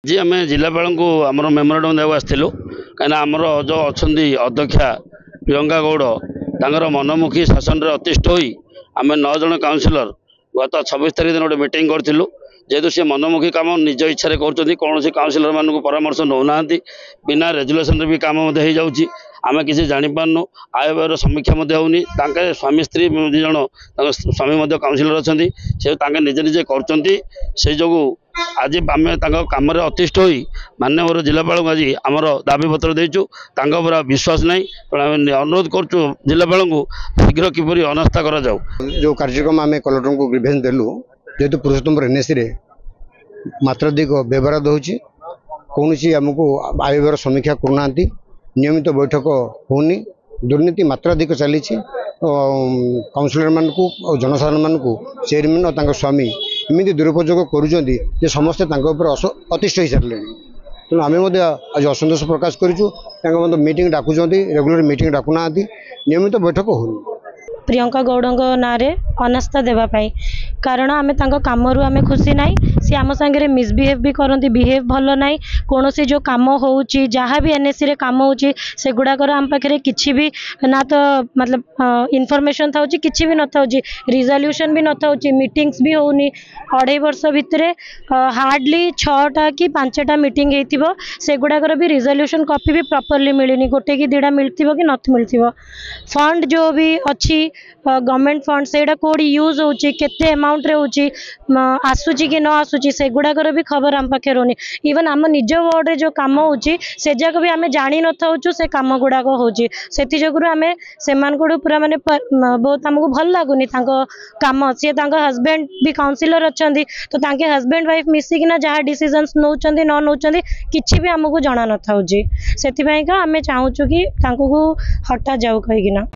जी आम जिलापाल को आम मेमोरांडम देवा आसलु कहीं आमर जो अच्छा अध्यक्षा प्रियंका गौड़ तर मनमुखी शासन अतिष्ठ हो आम 9 जन काउनसिलर गत 26 तारीख दिन गोटे मीटिंग करूँ जेहेतु सी मनमुखी कम निज इच्छा कर कौन काउनसिलर मान परामर्श नौना बिना रेजुलेसन भी कम हो जाऊँगी आम किसी जापारनु आय व्ययर समीक्षा होनी स्वामी स्त्री दु जन स्वामी काउनसिलर अच्छा से निजे निजे कर जो आज आम कम अतिष्ठ हो माननीय जिलापाल को आज आमर दाबी पत्र देचु पूरा विश्वास नहीं अनुरोध करुँ जिलापाल को शीघ्र किपर अनास्था करा जो कार्यक्रम आम कलेक्टर को ग्रीवेंस देलु जेहेतु पुरुषोत्तम एनएससी रे मात्राधिक व्यवहार होची कौन आमको आय व्यय समीक्षा करना नियमित बैठक होनी दुर्नीति मात्राधिक चली काउनसिलर मान को जनसाधारण मान को चेयरमैन और स्वामी इमिति दुरुपयोग कर समस्ते अतिष्ठ हो सारे तेणु आम आज असंतोष प्रकाश करूँ मीटिंग डाकुं रेगुलर मीटिंग डाकुना नियमित बैठक होनी प्रियंका गौड़ ना अनास्था देवाई कारण आम कम आम खुशी ना सी आम सांगे मिसबिहेव भी करती बिहेव भल ना कौन सी जो कम हो जहाँ भी एनएससी रे कम हो गुड़ाकर आम पाखे किसी भी ना तो मतलब इनफॉरमेशन था कि भी न था रिजोल्यूशन भी न था मीटिंग्स भी होनी 2.5 वर्ष भितर हार्डली 6टा कि 5टा मीटिंग हो से गुड़ाकर भी रिजोल्यूशन कॉपी भी प्रॉपर्ली मिलनी गोटे कि 2टा मिलती कि नथ मिलती फंड जो भी अच्छी गवर्नमेंट फंड से कौड़ी यूज होची केते अमाउंट रे होची आसुची कि न आसुची से गुड़ाकर भी खबर आम पाखे रोनी इवन आम निज वार्ड रे जो काम होची से जाक भी आम जानी न थाउचु से काम गुड़ाक होची सेति जगुरु आम सेमान को पूरा माने बहुत हमको भल लागुनी तांको काम सी तांको हस्बैंड भी काउंसिलर अछंदी तो तांके हस्बैंड वाइफ मिसी किना जहाँ डिसीजंस नौचंदी न नौचंदी किछि भी हमको जणा न थाउची सेति पई का आम चाहूचु कि तांको हटा जाऊ कहिकिना।